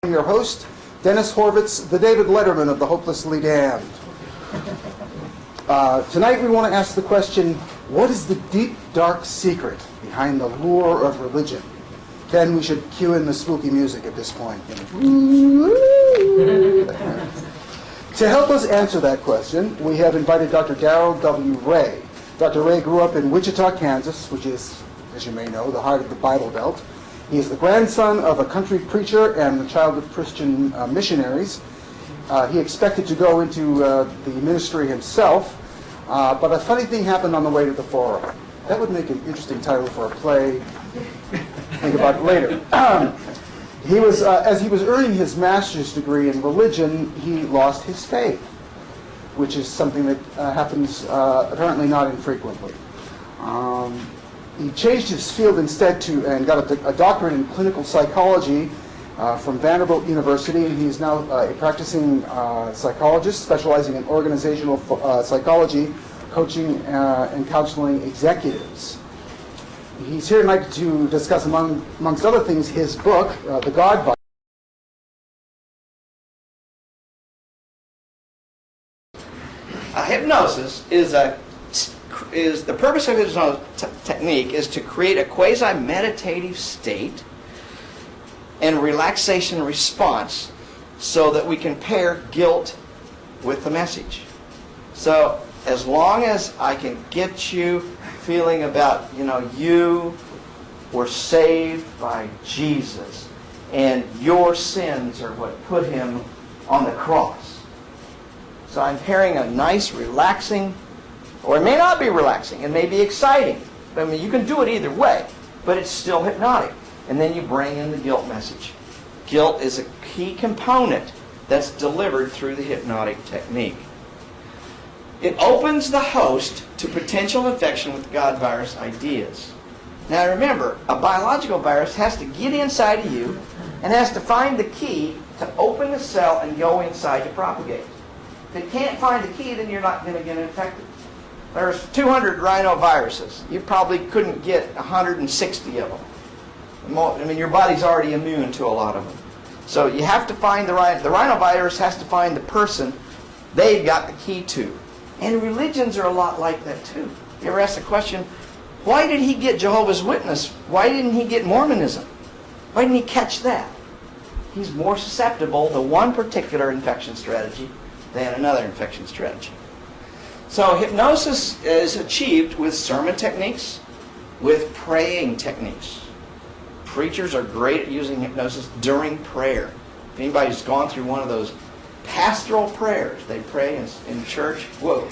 I'm your host, Dennis Horvitz, the David Letterman of the Hopelessly Damned. Tonight we want to ask the question, what is the deep, dark secret behind the lure of religion? Ken, we should cue in the spooky music at this point. To help us answer that question, we have invited Dr. Darrel W. Ray. Dr. Ray grew up in Wichita, Kansas, which is, as you may know, the heart of the Bible Belt. He is the grandson of a country preacher and the child of Christian missionaries. He expected to go into the ministry himself, but a funny thing happened on the way to the forum. That would make an interesting title for a play. Think about it later. As he was earning his master's degree in religion, he lost his faith, which is something that happens apparently not infrequently. He changed his field instead and got a doctorate in clinical psychology from Vanderbilt University, and he is now a practicing psychologist specializing in organizational psychology, coaching and counseling executives. He's here tonight to discuss, amongst other things, his book, The God Virus. Hypnosis is the purpose of hypnosis technique is to create a quasi-meditative state and relaxation response so that we can pair guilt with the message. So as long as I can get you feeling about, you were saved by Jesus and your sins are what put him on the cross. So I'm pairing a nice, relaxing, or it may not be relaxing, it may be exciting. I mean, you can do it either way, but it's still hypnotic. And then you bring in the guilt message. Guilt is a key component that's delivered through the hypnotic technique. It opens the host to potential infection with God virus ideas. Now remember, a biological virus has to get inside of you and has to find the key to open the cell and go inside to propagate. If it can't find the key, then you're not going to get infected. There's 200 rhinoviruses. You probably couldn't get 160 of them. I mean, your body's already immune to a lot of them. So you have to find the rhinovirus has to find the person they've got the key to. And religions are a lot like that too. You ever ask the question, why did he get Jehovah's Witness? Why didn't he get Mormonism? Why didn't he catch that? He's more susceptible to one particular infection strategy than another infection strategy. So hypnosis is achieved with sermon techniques, with praying techniques. Preachers are great at using hypnosis during prayer. If anybody's gone through one of those pastoral prayers, they pray in church, whoa,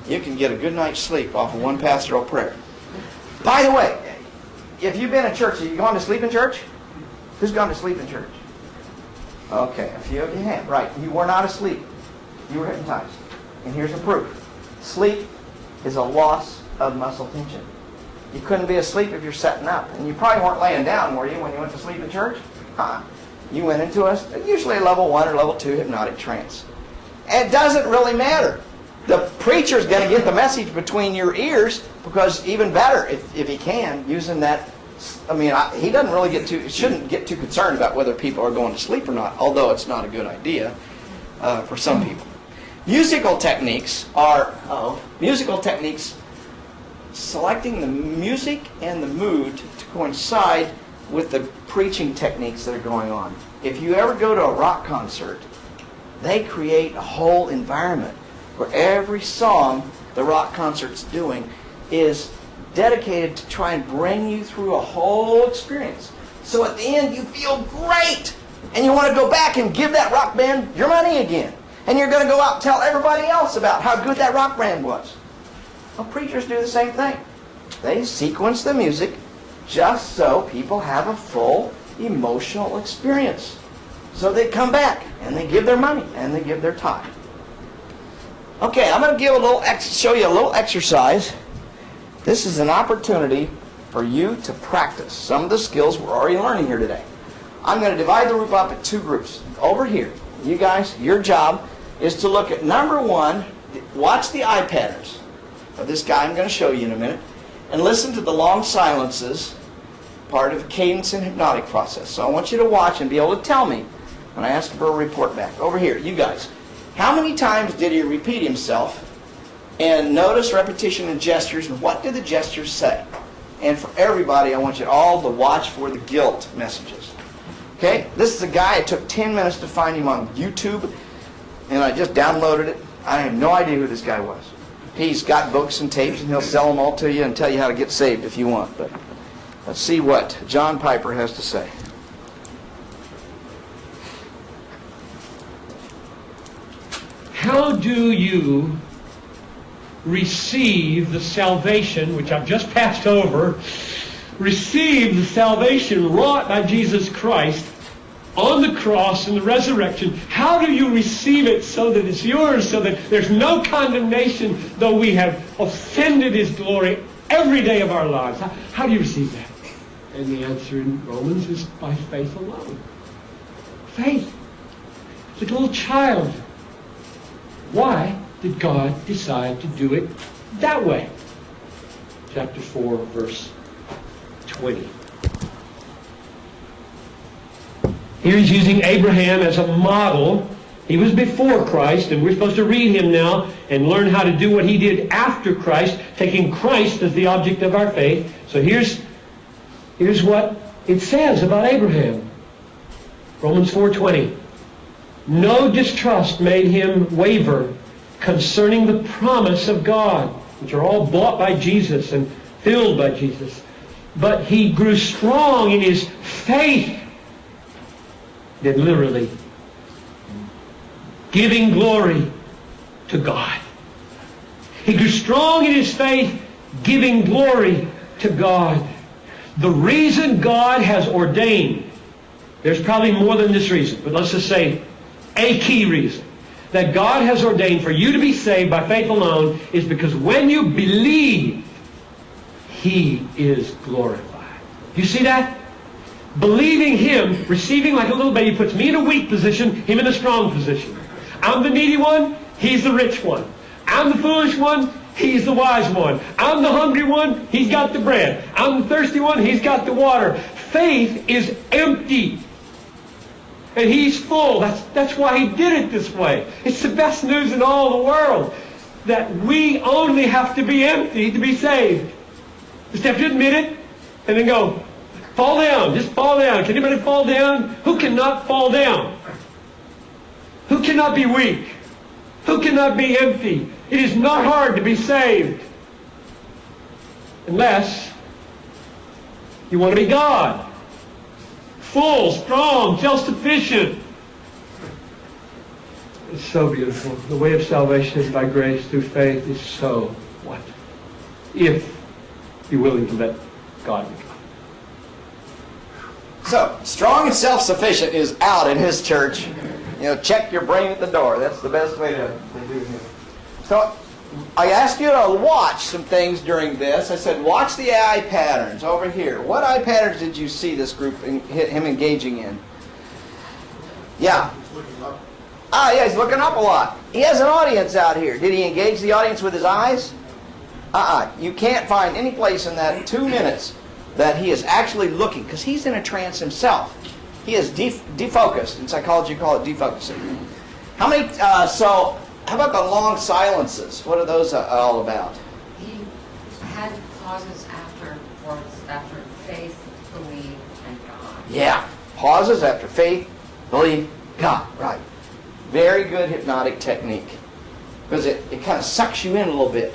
you can get a good night's sleep off of one pastoral prayer. By the way, if you've been in church, have you gone to sleep in church? Who's gone to sleep in church? Okay, a few of you have. Right, you were not asleep. You were hypnotized. And here's the proof. Sleep is a loss of muscle tension. You couldn't be asleep if you're sitting up. And you probably weren't laying down, were you, when you went to sleep in church? You went into usually a level 1 or level 2 hypnotic trance. And it doesn't really matter. The preacher's going to get the message between your ears, because even better, if he can, using that. I mean, he doesn't really shouldn't get too concerned about whether people are going to sleep or not, although it's not a good idea for some people. Musical techniques selecting the music and the mood to coincide with the preaching techniques that are going on. If you ever go to a rock concert, they create a whole environment where every song the rock concert's doing is dedicated to try and bring you through a whole experience. So at the end you feel great and you want to go back and give that rock band your money again. And you're going to go out and tell everybody else about how good that rock band was. Well, preachers do the same thing. They sequence the music just so people have a full emotional experience. So they come back and they give their money and they give their time. Okay, I'm going to show you a little exercise. This is an opportunity for you to practice some of the skills we're already learning here today. I'm going to divide the group up in two groups. Over here, you guys, your job is to look at number 1, watch the eye patterns of this guy I'm going to show you in a minute, and listen to the long silences, part of the cadence and hypnotic process. So I want you to watch and be able to tell me when I asked for a report back. Over here, you guys. How many times did he repeat himself? And notice repetition and gestures, and what did the gestures say? And for everybody, I want you all to watch for the guilt messages. Okay? This is a guy, it took 10 minutes to find him on YouTube, and I just downloaded it. I have no idea who this guy was. He's got books and tapes, and he'll sell them all to you and tell you how to get saved if you want. But let's see what John Piper has to say. How do you receive the salvation, which I've just passed over, receive the salvation wrought by Jesus Christ on the cross and the resurrection? How do you receive it so that it's yours, so that there's no condemnation, though we have offended His glory every day of our lives? How do you receive that? And the answer in Romans is by faith alone. Faith. Like a little child. Why did God decide to do it that way? Chapter 4, verse 20. Here he's using Abraham as a model. He was before Christ, and we're supposed to read him now and learn how to do what he did after Christ, taking Christ as the object of our faith. So here's what it says about Abraham. Romans 4:20. No distrust made him waver concerning the promise of God, which are all bought by Jesus and filled by Jesus. But he grew strong in his faith, then literally giving glory to God. He grew strong in his faith, giving glory to God. The reason God has ordained, there's probably more than this reason, but let's just say a key reason that God has ordained for you to be saved by faith alone is because when you believe, He is glorified. You see that? Believing Him, receiving like a little baby, puts me in a weak position, Him in a strong position. I'm the needy one, He's the rich one. I'm the foolish one, He's the wise one. I'm the hungry one, He's got the bread. I'm the thirsty one, He's got the water. Faith is empty. And He's full. That's why He did it this way. It's the best news in all the world. That we only have to be empty to be saved. Just have to admit it and then go, fall down. Just fall down. Can anybody fall down? Who cannot fall down? Who cannot be weak? Who cannot be empty? It is not hard to be saved. Unless you want to be God. Full, strong, self-sufficient. It's so beautiful. The way of salvation is by grace through faith is so what? If you're willing to let God be God. So, strong and self-sufficient is out in his church. You know, check your brain at the door. That's the best way to do it. So, I asked you to watch some things during this. I said, watch the eye patterns over here. What eye patterns did you see this group, him engaging in? Yeah. Yeah, he's looking up a lot. He has an audience out here. Did he engage the audience with his eyes? You can't find any place in that 2 minutes that he is actually looking, because he's in a trance himself. He is defocused. In psychology, you call it defocusing. How many, how about the long silences? What are those all about? He had pauses after faith, believe, and God. Yeah, pauses after faith, believe, God. Right. Very good hypnotic technique. Because it kind of sucks you in a little bit.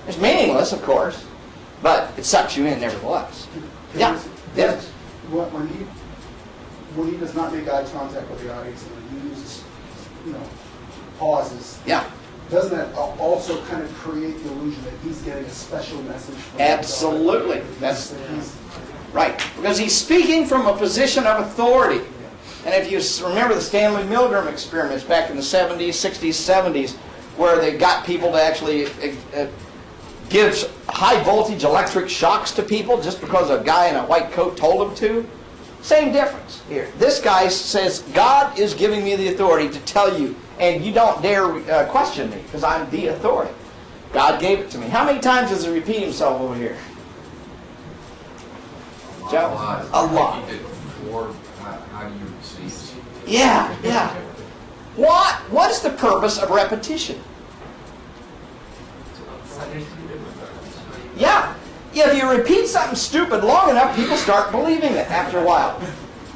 It's meaningless, of course, but it sucks you in nevertheless. Yeah. Yes. When he does not make eye contact with the audience, and he uses, pauses. Yeah. Doesn't that also kind of create the illusion that he's getting a special message from Absolutely. God? That's right. Because he's speaking from a position of authority. And if you remember the Stanley Milgram experiments back in the 70s, 60s, 70s, where they got people to actually give high voltage electric shocks to people just because a guy in a white coat told them to. Same difference here. This guy says, God is giving me the authority to tell you, and you don't dare question me, because I'm the authority. God gave it to me. How many times does he repeat himself over here? Joe? A lot. He did 4 how do you receive? Yeah, yeah. What is the purpose of repetition? Yeah. Yeah, if you repeat something stupid long enough, people start believing it after a while.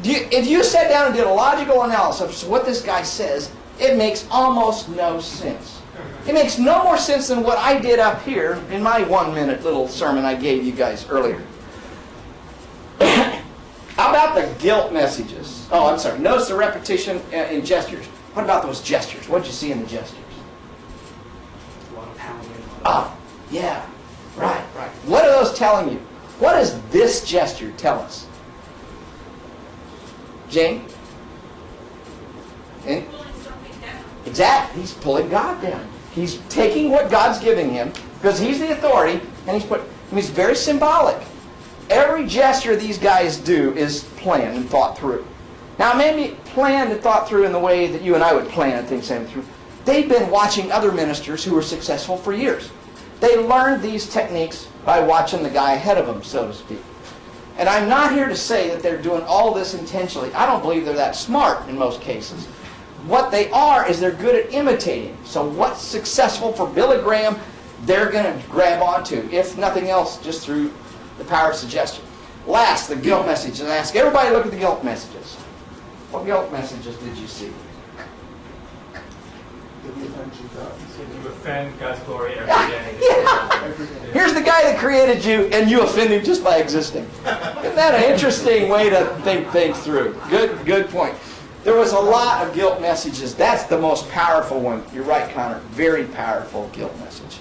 If you sat down and did a logical analysis of what this guy says, it makes almost no sense. It makes no more sense than what I did up here in my 1-minute little sermon I gave you guys earlier. How about the guilt messages? Oh, I'm sorry. Notice the repetition in gestures. What about those gestures? What did you see in the gestures? A lot of pounding. Ah, yeah. Right, right. What are those telling you? What does this gesture tell us? Jane? Eh? Exactly. He's pulling God down. He's taking what God's giving him, because he's the authority, and he's very symbolic. Every gesture these guys do is planned and thought through. Now, maybe planned and thought through in the way that you and I would plan things through. They've been watching other ministers who were successful for years. They learned these techniques by watching the guy ahead of them, so to speak. And I'm not here to say that they're doing all this intentionally. I don't believe they're that smart in most cases. What they are is they're good at imitating. So what's successful for Billy Graham, they're going to grab onto, if nothing else, just through the power of suggestion. Last, the guilt messages. And I ask everybody to look at the guilt messages. What guilt messages did you see? You offend God's glory every day. Yeah. Here's the guy that created you, and you offend him just by existing. Isn't that an interesting way to think things through? Good point. There was a lot of guilt messages. That's the most powerful one. You're right, Connor. Very powerful guilt message.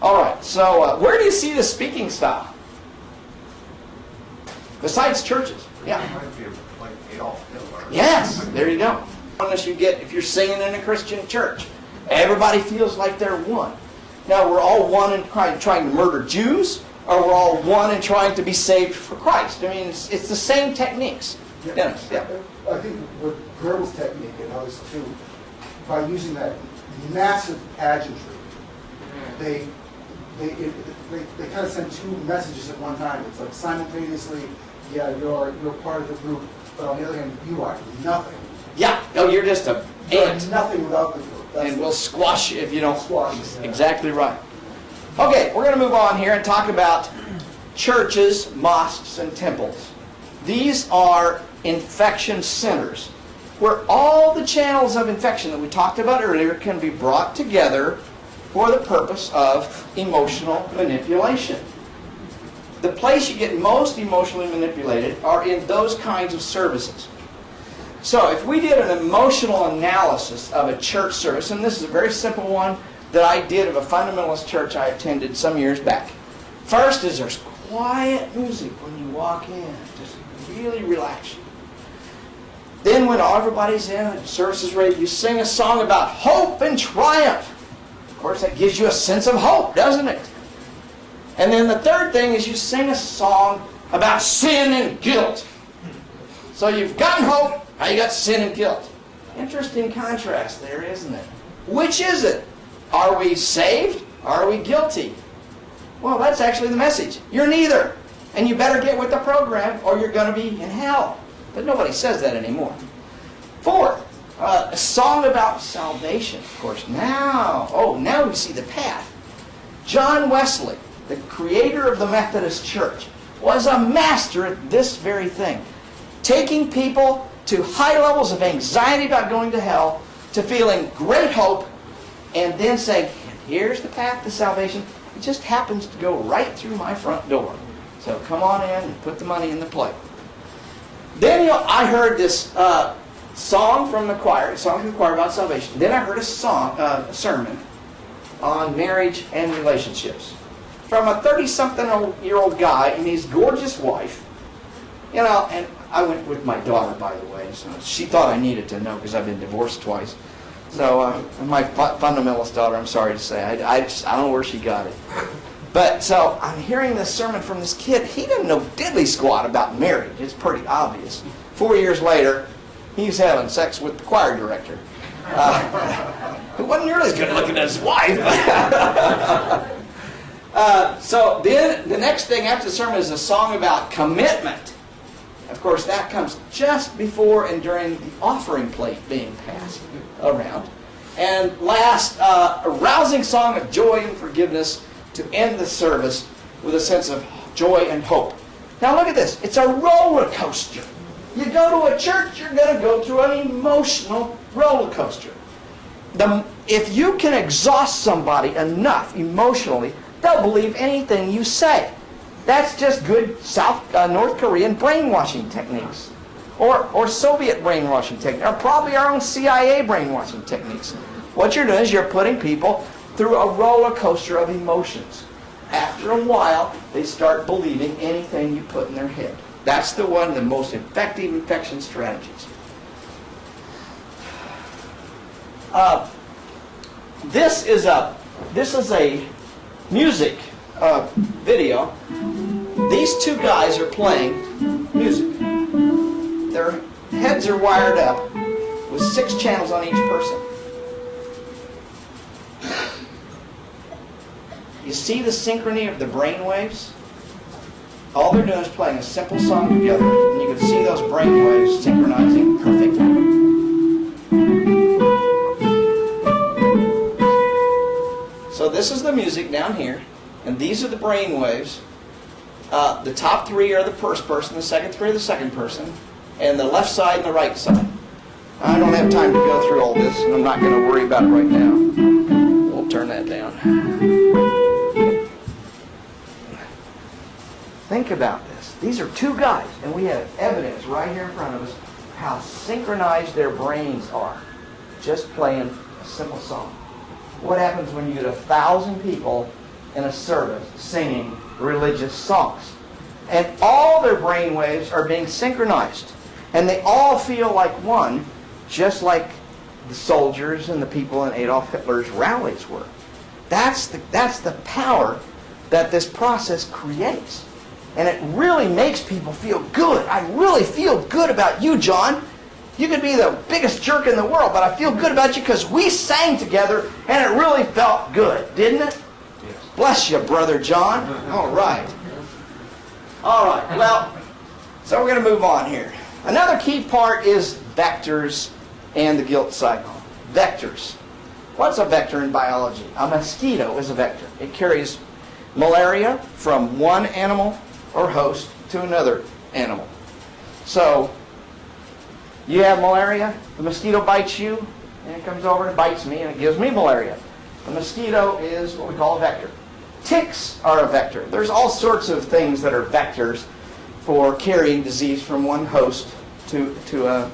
All right, so where do you see the speaking style? Besides churches. Yeah. Yes, there you go. Unless if you're singing in a Christian church, everybody feels like they're one. Now, we're all one in trying to murder Jews, or we're all one in trying to be saved for Christ. I mean, it's the same techniques. Yeah. Dennis, yeah. I think with Darrel's technique and others too, by using that massive pageantry, they kind of send two messages at one time. It's like simultaneously, yeah, you're part of the group, but on the other hand, you are nothing. Yeah. Oh, you're just a You're ant. nothing without the group. And we'll squash you if you don't. Squash you. Exactly right. Okay, we're going to move on here and talk about churches, mosques, and temples. These are infection centers where all the channels of infection that we talked about earlier can be brought together for the purpose of emotional manipulation. The place you get most emotionally manipulated are in those kinds of services. So if we did an emotional analysis of a church service, and this is a very simple one that I did of a fundamentalist church I attended some years back. First is there's quiet music when you walk in, just really relax you. Then when everybody's in, the service is ready, you sing a song about hope and triumph. Of course, that gives you a sense of hope, doesn't it? And then the third thing is you sing a song about sin and guilt. So you've gotten hope, now you got sin and guilt. Interesting contrast there, isn't it? Which is it? Are we saved? Are we guilty? Well, that's actually the message. You're neither. And you better get with the program or you're going to be in hell. But nobody says that anymore. Fourth, a song about salvation. Of course, now we see the path. John Wesley, the creator of the Methodist Church, was a master at this very thing. Taking people to high levels of anxiety about going to hell, to feeling great hope, and then saying, here's the path to salvation. It just happens to go right through my front door. So come on in and put the money in the plate. Then I heard this song from the choir, about salvation. Then I heard a sermon on marriage and relationships from a 30-something-year-old guy and his gorgeous wife. You know, and I went with my daughter, by the way, so she thought I needed to know because I've been divorced twice. So my fundamentalist daughter, I'm sorry to say, I don't know where she got it. But so I'm hearing this sermon from this kid. He didn't know diddly squat about marriage. It's pretty obvious. 4 years later, he's having sex with the choir director, who wasn't nearly as good looking as his wife. So then the next thing after the sermon is a song about commitment. Of course, that comes just before and during the offering plate being passed around. And last, a rousing song of joy and forgiveness to end the service with a sense of joy and hope. Now look at this. It's a roller coaster. You go to a church, you're going to go through an emotional roller coaster. If you can exhaust somebody enough emotionally, they'll believe anything you say. That's just good North Korean brainwashing techniques. Or Soviet brainwashing techniques. Or probably our own CIA brainwashing techniques. What you're doing is you're putting people through a roller coaster of emotions. After a while, they start believing anything you put in their head. That's one of the most effective infection strategies. This is a music video. These two guys are playing music. Their heads are wired up with 6 channels on each person. You see the synchrony of the brain waves? All they're doing is playing a simple song together, and you can see those brain waves synchronizing perfectly. So this is the music down here, and these are the brain waves. The top 3 are the first person, the second 3 are the second person, and the left side and the right side. I don't have time to go through all this, and I'm not going to worry about it right now. We'll turn that down. Think about this. These are 2 guys, and we have evidence right here in front of us how synchronized their brains are, just playing a simple song. What happens when you get 1,000 people in a service singing religious songs? And all their brain waves are being synchronized. And they all feel like one, just like the soldiers and the people in Adolf Hitler's rallies were. That's the power that this process creates. And it really makes people feel good. I really feel good about you, John. You could be the biggest jerk in the world, but I feel good about you because we sang together and it really felt good, didn't it? Yes. Bless you, Brother John. All right. All right, well, so we're going to move on here. Another key part is vectors and the guilt cycle. Vectors. What's a vector in biology? A mosquito is a vector. It carries malaria from one animal or host to another animal. So, you have malaria, the mosquito bites you, and it comes over and bites me, and it gives me malaria. The mosquito is what we call a vector. Ticks are a vector. There's all sorts of things that are vectors for carrying disease from one host to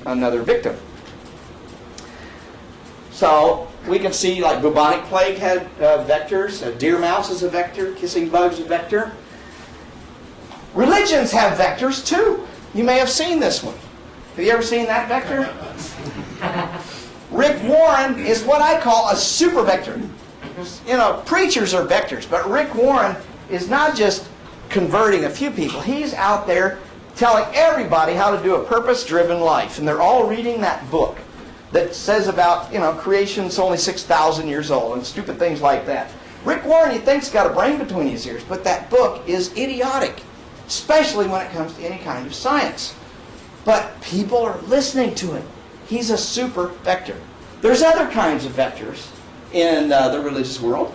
another victim. So, we can see like bubonic plague had vectors. Deer mouse is a vector. Kissing bug is a vector. Religions have vectors too. You may have seen this one. Have you ever seen that vector? Rick Warren is what I call a super vector. You know, preachers are vectors, but Rick Warren is not just converting a few people. He's out there telling everybody how to do a purpose-driven life. And they're all reading that book that says about, creation's only 6,000 years old and stupid things like that. Rick Warren, you think's got a brain between his ears, but that book is idiotic, especially when it comes to any kind of science. But people are listening to him. He's a super vector. There's other kinds of vectors in the religious world.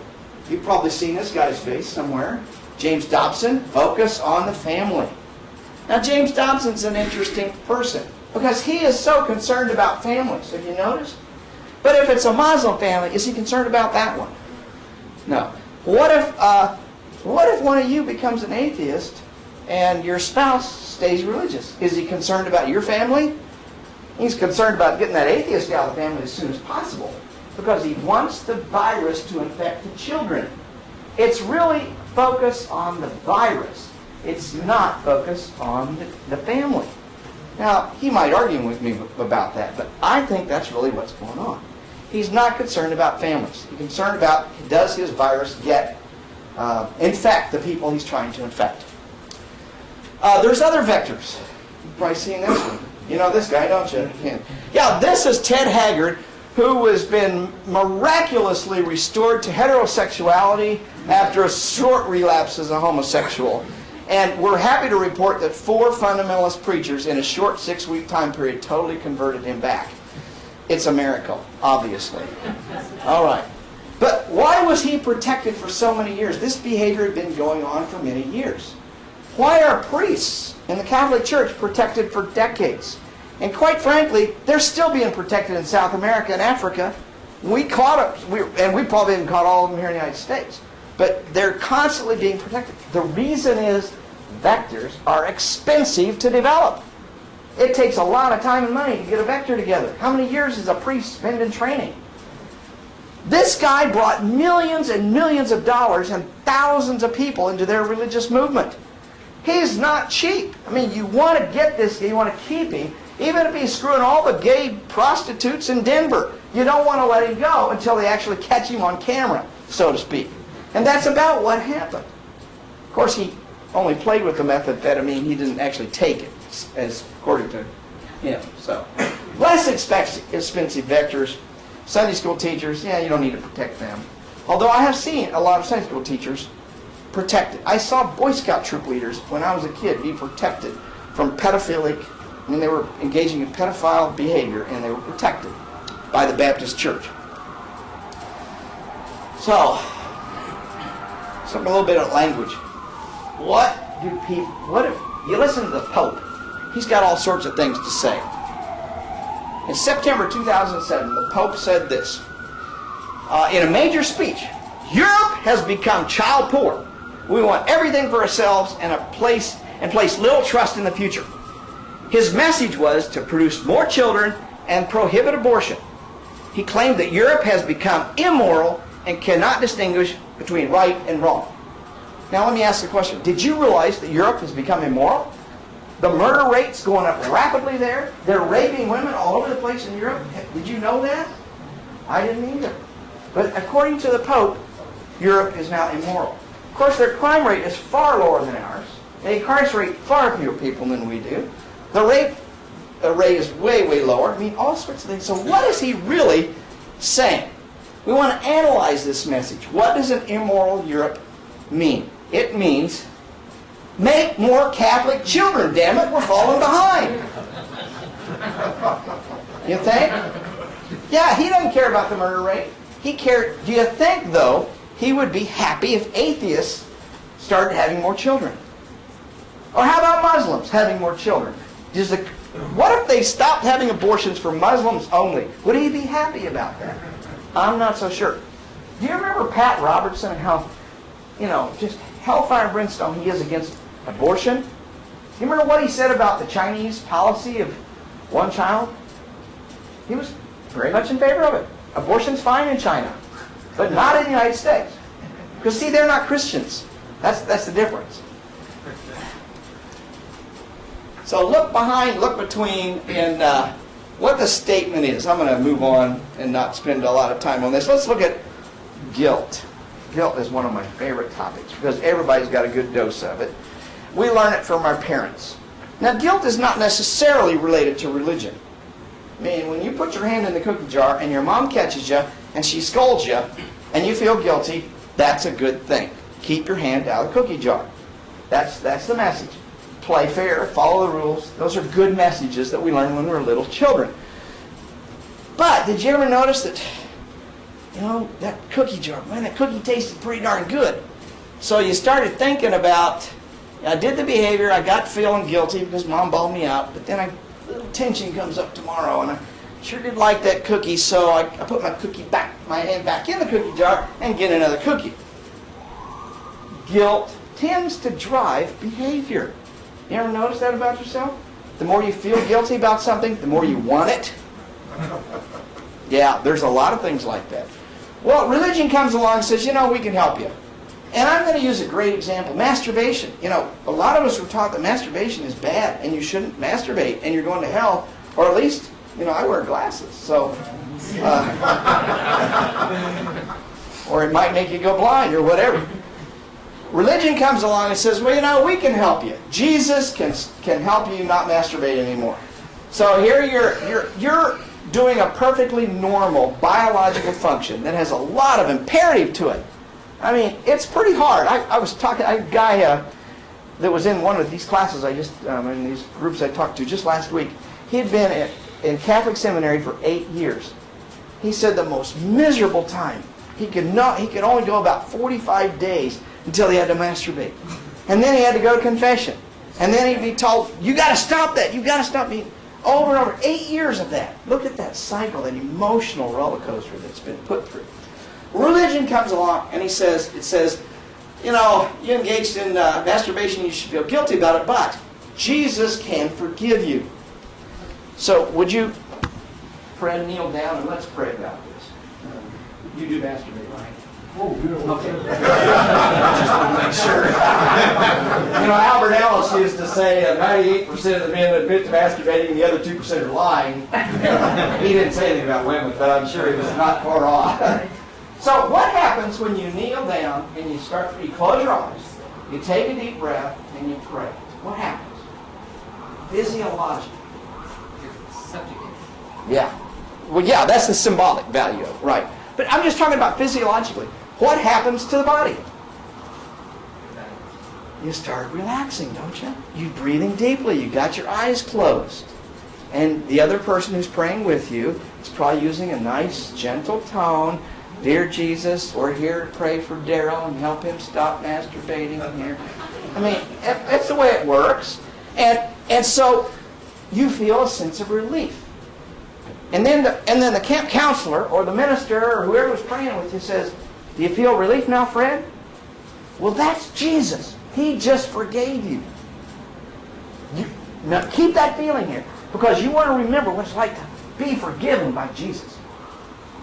You've probably seen this guy's face somewhere. James Dobson, focus on the family. Now, James Dobson's an interesting person because he is so concerned about families. Have you noticed? But if it's a Muslim family, is he concerned about that one? No. What if one of you becomes an atheist and your spouse stays religious? Is he concerned about your family? He's concerned about getting that atheist out of the family as soon as possible because he wants the virus to infect the children. It's really focused on the virus. It's not focused on the family. Now, he might argue with me about that, but I think that's really what's going on. He's not concerned about families. He's concerned about, does his virus infect the people he's trying to infect? There's other vectors. You've probably seen this one. You know this guy, don't you? Yeah, this is Ted Haggard, who has been miraculously restored to heterosexuality after a short relapse as a homosexual. And we're happy to report that 4 fundamentalist preachers in a short 6-week time period totally converted him back. It's a miracle, obviously. All right. But why was he protected for so many years? This behavior had been going on for many years. Why are priests in the Catholic Church protected for decades? And quite frankly, they're still being protected in South America and Africa. We caught them, and we probably haven't caught all of them here in the United States. But they're constantly being protected. The reason is vectors are expensive to develop. It takes a lot of time and money to get a vector together. How many years does a priest spend in training? This guy brought millions and millions of dollars and thousands of people into their religious movement. He's not cheap. I mean, you want to get this guy, you want to keep him, even if he's screwing all the gay prostitutes in Denver. You don't want to let him go until they actually catch him on camera, so to speak. And that's about what happened. Of course, he only played with the methamphetamine. He didn't actually take it, as according to him. So, less expensive vectors. Sunday school teachers, yeah, you don't need to protect them. Although I have seen a lot of Sunday school teachers protected. I saw Boy Scout troop leaders when I was a kid be protected from pedophilic, I mean, they were engaging in pedophile behavior, and they were protected by the Baptist Church. So, a little bit of language. What if you listen to the Pope? He's got all sorts of things to say. In September 2007, the Pope said this, in a major speech, Europe has become child poor. We want everything for ourselves and place little trust in the future. His message was to produce more children and prohibit abortion. He claimed that Europe has become immoral and cannot distinguish between right and wrong. Now let me ask the question, did you realize that Europe has become immoral? The murder rate's going up rapidly there. They're raping women all over the place in Europe. Did you know that? I didn't either. But according to the Pope, Europe is now immoral. Of course, their crime rate is far lower than ours. They incarcerate far fewer people than we do. The rape rate is way, way lower. I mean, all sorts of things. So what is he really saying? We want to analyze this message. What does an immoral Europe mean? It means make more Catholic children, damn it, we're falling behind. You think? Yeah, he doesn't care about the murder rate. Do you think, though, he would be happy if atheists started having more children? Or how about Muslims having more children? What if they stopped having abortions for Muslims only? Would he be happy about that? I'm not so sure. Do you remember Pat Robertson and how, just hellfire and brimstone he is against abortion? Do you remember what he said about the Chinese policy of one child? He was very much in favor of it. Abortion's fine in China, but not in the United States. Because see, they're not Christians. That's the difference. So look behind, look between, and what the statement is. I'm going to move on and not spend a lot of time on this. Let's look at guilt. Guilt is one of my favorite topics because everybody's got a good dose of it. We learn it from our parents. Now, guilt is not necessarily related to religion. I mean, when you put your hand in the cookie jar and your mom catches you and she scolds you and you feel guilty, that's a good thing. Keep your hand out of the cookie jar. That's the message. Play fair, follow the rules. Those are good messages that we learn when we're little children. But did you ever notice that, that cookie jar, man, that cookie tasted pretty darn good. So you started thinking about, I did the behavior, I got feeling guilty because mom bawled me out, but then a little tension comes up tomorrow and I sure did like that cookie, so I put my hand back in the cookie jar and get another cookie. Guilt tends to drive behavior. You ever notice that about yourself? The more you feel guilty about something, the more you want it. Yeah, there's a lot of things like that. Well, religion comes along and says, we can help you. And I'm going to use a great example. Masturbation. A lot of us were taught that masturbation is bad and you shouldn't masturbate and you're going to hell. Or at least, I wear glasses. So, or it might make you go blind or whatever. Religion comes along and says, well, we can help you. Jesus can help you not masturbate anymore. So here you're doing a perfectly normal biological function that has a lot of imperative to it. I mean, it's pretty hard. I was talking to a guy that was in one of these classes in these groups I talked to just last week. He had been in Catholic seminary for 8 years. He said the most miserable time. He could only go about 45 days until he had to masturbate. And then he had to go to confession. And then he'd be told, you got to stop that. You got to stop me. Over and over. 8 years of that. Look at that cycle, that emotional roller coaster that's been put through. Religion comes along and it says, you know, you engaged in masturbation, you should feel guilty about it, but Jesus can forgive you. So would you, Fred, kneel down and let's pray about this. You do masturbate, right? Oh, yeah. Okay. Just want to make sure. You know, Albert Ellis used to say 98% of the men admit to masturbating, the other 2% are lying. He didn't say anything about women, but I'm sure he was not far off. So what happens when you kneel down and you close your eyes, you take a deep breath, and you pray? What happens? Physiologically. Subjugate. Yeah. Well, yeah, that's the symbolic value of it, right. But I'm just talking about physiologically. What happens to the body? You start relaxing, don't you? You're breathing deeply. You got your eyes closed. And the other person who's praying with you is probably using a nice, gentle tone. Dear Jesus, we're here to pray for Darrel and help him stop masturbating here. I mean, that's the way it works. And so you feel a sense of relief. And then the camp counselor or the minister or whoever was praying with you says, do you feel relief now, Fred? Well, that's Jesus. He just forgave you. Now, keep that feeling here, because you want to remember what it's like to be forgiven by Jesus.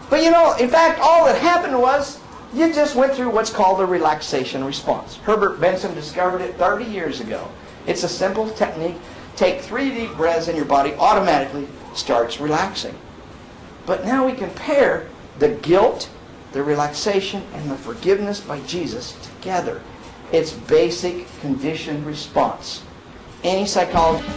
But you know, in fact, all that happened was you just went through what's called the relaxation response. Herbert Benson discovered it 30 years ago. It's a simple technique. Take 3 deep breaths and your body automatically starts relaxing. But now we compare the guilt, the relaxation, and the forgiveness by Jesus together. It's basic conditioned response. Any psychologist